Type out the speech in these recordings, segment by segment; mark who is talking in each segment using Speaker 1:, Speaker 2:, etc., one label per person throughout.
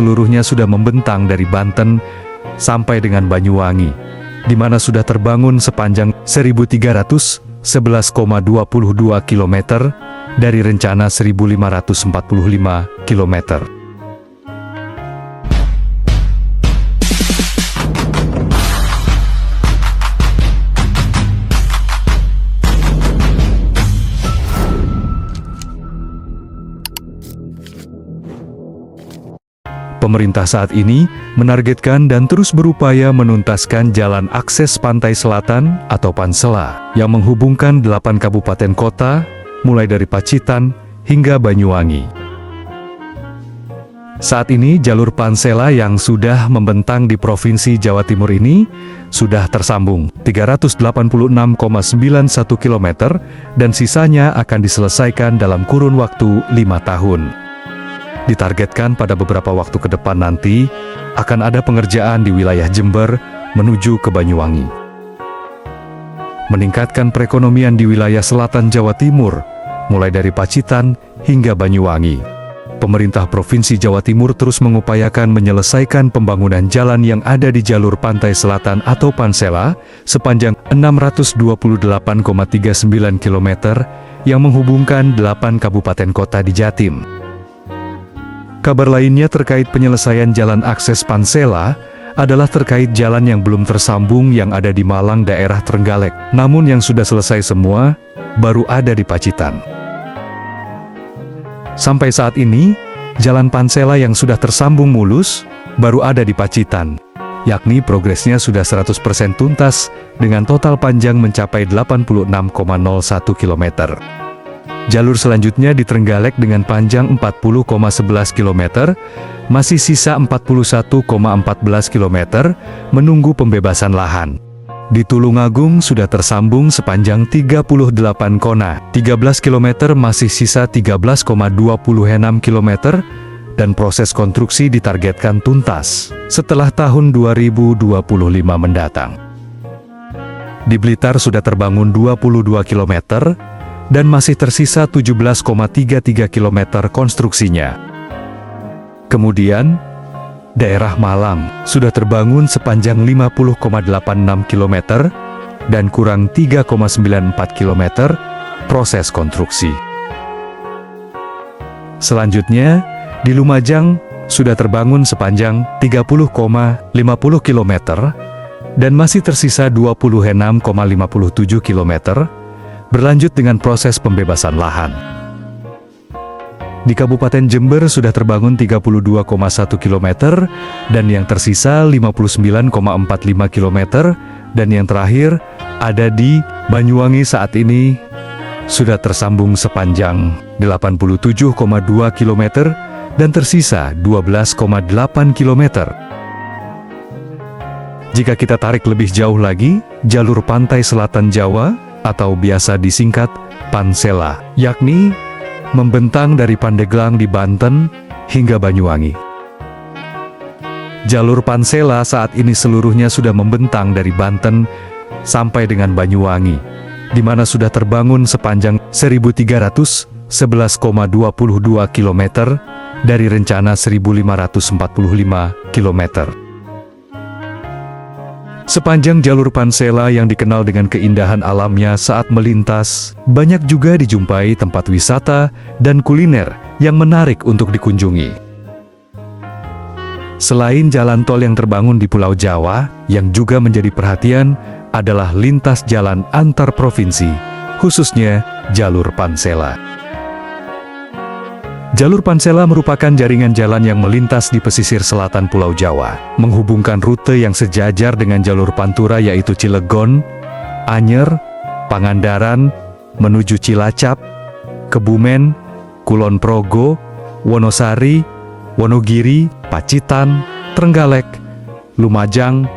Speaker 1: Seluruhnya sudah membentang dari Banten sampai dengan Banyuwangi, di mana sudah terbangun sepanjang 1.311,22 km dari rencana 1.545 km. Pemerintah saat ini menargetkan dan terus berupaya menuntaskan jalan akses pantai selatan atau Pansela yang menghubungkan 8 kabupaten kota mulai dari Pacitan hingga Banyuwangi. Saat ini jalur Pansela yang sudah membentang di Provinsi Jawa Timur ini sudah tersambung 386,91 km dan sisanya akan diselesaikan dalam kurun waktu 5 tahun. Ditargetkan pada beberapa waktu ke depan nanti akan ada pengerjaan di wilayah Jember menuju ke Banyuwangi. Meningkatkan perekonomian di wilayah selatan Jawa Timur, mulai dari Pacitan hingga Banyuwangi. Pemerintah Provinsi Jawa Timur terus mengupayakan menyelesaikan pembangunan jalan yang ada di jalur pantai selatan atau Pansela sepanjang 628,39 km yang menghubungkan 8 kabupaten kota di Jatim. Kabar lainnya terkait penyelesaian jalan akses Pansela adalah terkait jalan yang belum tersambung yang ada di Malang daerah Trenggalek. Namun yang sudah selesai semua, baru ada di Pacitan. Sampai saat ini, jalan Pansela yang sudah tersambung mulus, baru ada di Pacitan. Yakni progresnya sudah 100% tuntas dengan total panjang mencapai 86,01 km. Jalur selanjutnya di Trenggalek dengan panjang 40,11 km, masih sisa 41,14 km, menunggu pembebasan lahan. Di Tulungagung sudah tersambung sepanjang 38 kona, 13 km masih sisa 13,26 km, dan proses konstruksi ditargetkan tuntas setelah tahun 2025 mendatang. Di Blitar sudah terbangun 22 km, dan masih tersisa 17,33 km konstruksinya. Kemudian, daerah Malang sudah terbangun sepanjang 50,86 km dan kurang 3,94 km proses konstruksi. Selanjutnya, di Lumajang sudah terbangun sepanjang 30,50 km dan masih tersisa 26,57 km berlanjut dengan proses pembebasan lahan. Di Kabupaten Jember sudah terbangun 32,1 km dan yang tersisa 59,45 km dan yang terakhir ada di Banyuwangi saat ini sudah tersambung sepanjang 87,2 km dan tersisa 12,8 km. Jika kita tarik lebih jauh lagi, jalur pantai selatan Jawa atau biasa disingkat Pansela, yakni membentang dari Pandeglang di Banten hingga Banyuwangi. Jalur Pansela saat ini seluruhnya sudah membentang dari Banten sampai dengan Banyuwangi, di mana sudah terbangun sepanjang 1.311,22 km dari rencana 1.545 km. Sepanjang jalur Pansela yang dikenal dengan keindahan alamnya saat melintas, banyak juga dijumpai tempat wisata dan kuliner yang menarik untuk dikunjungi. Selain jalan tol yang terbangun di Pulau Jawa, yang juga menjadi perhatian adalah lintas jalan antar provinsi, khususnya jalur Pansela. Jalur Pansela merupakan jaringan jalan yang melintas di pesisir selatan Pulau Jawa, menghubungkan rute yang sejajar dengan jalur Pantura yaitu Cilegon, Anyer, Pangandaran, menuju Cilacap, Kebumen, Kulon Progo, Wonosari, Wonogiri, Pacitan, Trenggalek, Lumajang,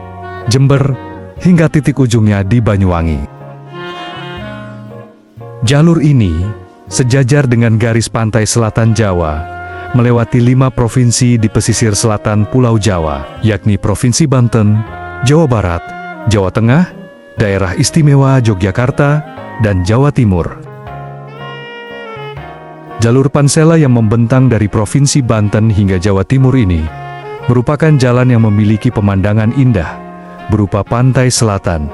Speaker 1: Jember, hingga titik ujungnya di Banyuwangi. Jalur ini sejajar dengan garis pantai selatan Jawa, melewati 5 provinsi di pesisir selatan Pulau Jawa, yakni Provinsi Banten, Jawa Barat, Jawa Tengah, Daerah Istimewa Yogyakarta, dan Jawa Timur. Jalur Pansela yang membentang dari Provinsi Banten hingga Jawa Timur ini merupakan jalan yang memiliki pemandangan indah berupa pantai selatan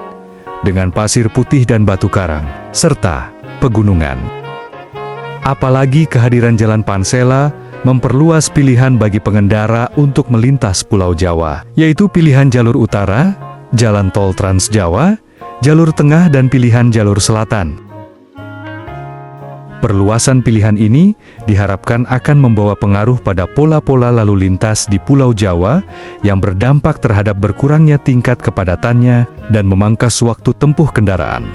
Speaker 1: dengan pasir putih dan batu karang, serta pegunungan. Apalagi kehadiran Jalan Pansela memperluas pilihan bagi pengendara untuk melintas Pulau Jawa, yaitu pilihan jalur utara, jalan tol Trans Jawa, jalur tengah dan pilihan jalur selatan. Perluasan pilihan ini diharapkan akan membawa pengaruh pada pola-pola lalu lintas di Pulau Jawa yang berdampak terhadap berkurangnya tingkat kepadatannya dan memangkas waktu tempuh kendaraan.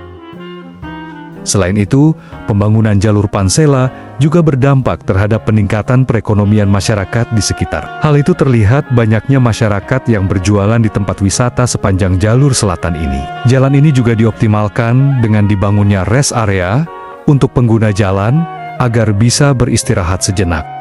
Speaker 1: Selain itu, pembangunan jalur Pansela juga berdampak terhadap peningkatan perekonomian masyarakat di sekitar. Hal itu terlihat banyaknya masyarakat yang berjualan di tempat wisata sepanjang jalur selatan ini. Jalan ini juga dioptimalkan dengan dibangunnya rest area untuk pengguna jalan agar bisa beristirahat sejenak.